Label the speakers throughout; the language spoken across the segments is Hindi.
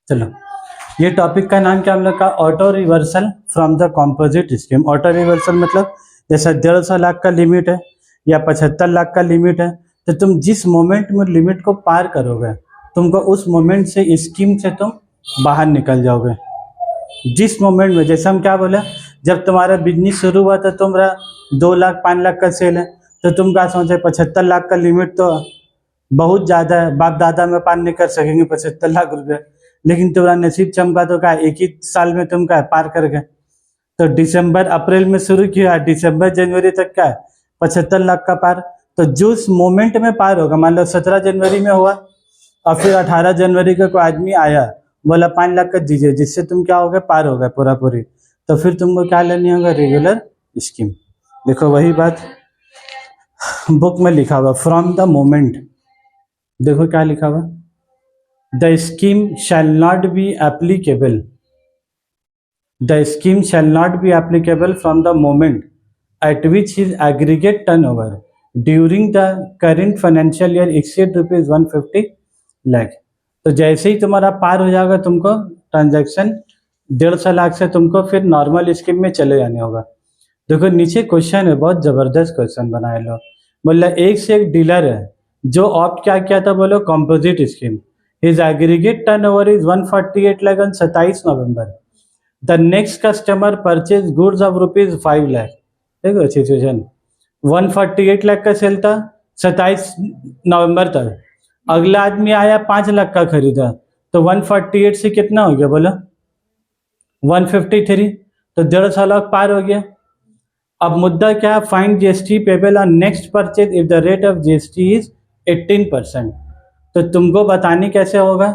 Speaker 1: चलो, ये टॉपिक का नाम क्या हम लोग का, auto reversal from the composite scheme. Auto reversal मतलब जैसा 150 लाख का लिमिट है या 75 लाख का लिमिट है, तो तुम जिस मोमेंट में लिमिट को पार करोगे, तुमको उस मोमेंट से स्कीम से तुम बाहर निकल जाओगे। जिस मोमेंट में, जैसे हम क्या बोले, जब तुम्हारा बिजनेस शुरू हुआ था, तुम्हारा 2 लाख 5 लाख का सेल है, तो तुम क्या सोचे 75 लाख का लिमिट तो बहुत ज़्यादा है, बाप दादा में पार नहीं कर सकेंगे 75 लाख रुपये, लेकिन तुम्हारा नसीब चमका तो क्या एक ही साल में तुम क्या पार कर गए। तो दिसंबर अप्रैल में शुरू किया, दिसंबर जनवरी तक क्या है 75 लाख का पार। तो जिस मोमेंट में पार होगा, मान लो 17 जनवरी में हुआ और फिर 18 जनवरी का कोई आदमी आया बोला 5 लाख का दीजिए, जिससे तुम क्या हो गए, पार हो गए पूरा पूरी, तो फिर तुमको क्या लेनी होगा, रेगुलर स्कीम। देखो वही बात बुक में लिखा हुआ, फ्रॉम द मोमेंट, देखो क्या लिखा हुआ, the scheme shall not be applicable, the scheme shall not be applicable from the moment at which his aggregate turnover during the current financial year exceed ₹150 lakh. तो जैसे ही तुम्हारा पार हो जाएगा, तुमको ट्रांजैक्शन 150 लाख से तुमको फिर नॉर्मल स्कीम में चले जाने होगा। देखो नीचे क्वेश्चन है, बहुत जबरदस्त क्वेश्चन बनाए लो। बोला एक से एक डीलर है जो ऑप्ट क्या किया था, बोलो composite scheme. His aggregate turnover is 148 lakh on 27 November. The next customer purchase goods of ₹5 lakh. देखो सिचुएशन, 148 लाख का सेल था 27 नवंबर तक, अगला आदमी आया 5 लाख का खरीदा, तो 148 से कितना हो गया, बोला 153, तो 150 लाख पार हो गया। अब मुद्दा क्या है, find GST payable on next purchase if the rate of GST is 18%। तो तुमको बताने कैसे होगा,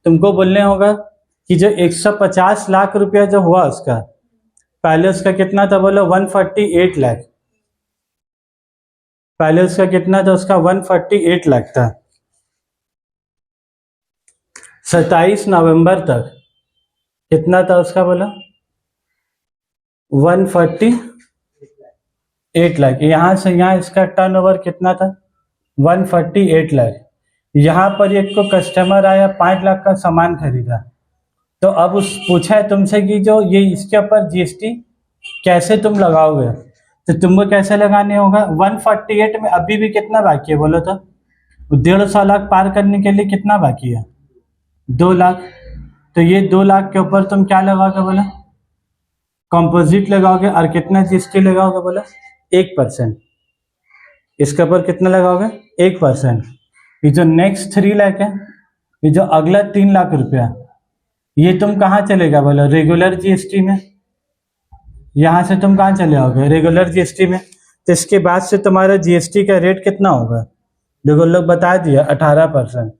Speaker 1: तुमको बोलने होगा कि जो 150 लाख रुपया जो हुआ उसका, पहले उसका कितना था, बोलो 148 लाख, पहले उसका कितना था, उसका 148 लाख था 27 नवंबर तक, कितना था उसका, बोला 148 लाख। यहाँ से यहाँ इसका टर्नओवर कितना था, 148 लाख। यहाँ पर एक को कस्टमर आया 5 लाख का सामान खरीदा, तो अब उस पूछा है तुमसे कि जो ये इसके ऊपर जीएसटी कैसे तुम लगाओगे, तो तुमको कैसे लगाने होगा, 148 में अभी भी कितना बाकी है, बोलो तो 150 लाख पार करने के लिए कितना बाकी है, 2 लाख। तो ये 2 लाख के ऊपर तुम क्या लगाओगे, बोला कंपोजिट लगाओगे, और कितना जीएसटी लगाओगे, बोला 1%। इसके ऊपर कितना लगाओगे, 1%। ये जो नेक्स्ट 3 लाख है, ये जो अगला 3 लाख रुपया, ये तुम कहाँ चलेगा, बोला रेगुलर जीएसटी में। यहाँ से तुम कहाँ चले आओगे, रेगुलर जीएसटी में। तो इसके बाद से तुम्हारा जीएसटी का रेट कितना होगा, देखो लोग बता दिया 18%।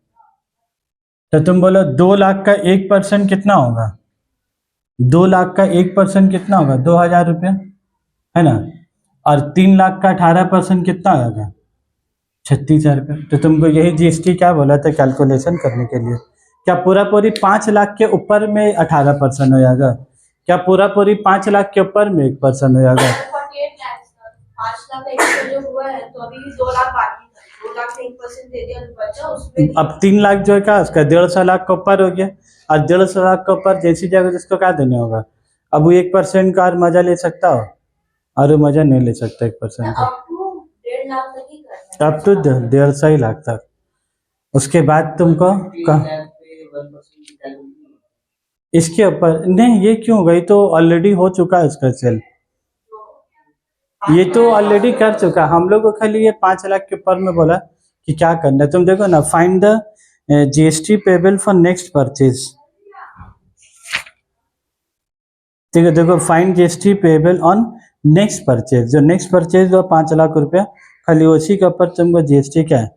Speaker 1: तो तुम बोलो 2 लाख का 1% कितना होगा, 2 लाख का 1% कितना होगा, 2000 रुपया है ना, और 3 लाख का 18% कितना होगा, 36,000 रुपया। तो तुमको यही जीएसटी क्या बोला था कैलकुलेशन करने के लिए, क्या पूरा पूरी 5 लाख के ऊपर में 18% हो जाएगा, क्या पूरा पूरी 5 लाख के ऊपर में 1% हो जाएगा।
Speaker 2: 5 लाख जो हुआ है, तो अभी 2 लाख बाकी था, 2 लाख से 1% दे दिया तो बचा उसमें।
Speaker 1: अब 3 लाख जो है क्या, उसका 150 लाख का ऊपर हो गया, और 150 लाख का ऊपर जैसी जगह जिसको क्या देने होगा, अब वो 1% का और मजा ले सकता हो, और वो मजा नहीं ले सकता 1% का,
Speaker 2: अप टू 1.5 लाख तक ही करना है,
Speaker 1: अब तो 150 लाख तक। उसके बाद तुमको इसके ऊपर नहीं, ये क्यों गई, तो ऑलरेडी हो चुका है इसका सेल, ये तो ऑलरेडी कर चुका। हम लोग को खाली ये 5 लाख के ऊपर में बोला कि क्या करना है। तुम देखो ना, find the GST payable for next purchase, ठीक है, देखो find GST payable on next purchase, जो नेक्स्ट परचेज जो 5 लाख रुपया, खाली उसी के ऊपर तुमको जीएसटी क्या है,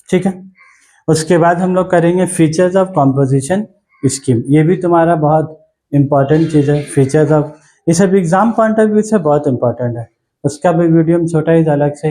Speaker 1: ठीक है। उसके बाद हम लोग करेंगे फीचर्स ऑफ कॉम्पोजिशन स्कीम, ये भी तुम्हारा बहुत इंपॉर्टेंट चीज़ है, फीचर्स ऑफ, ये सब एग्जाम पॉइंट ऑफ व्यू से बहुत इंपॉर्टेंट है। उसका भी वीडियो हम छोटा ही अलग से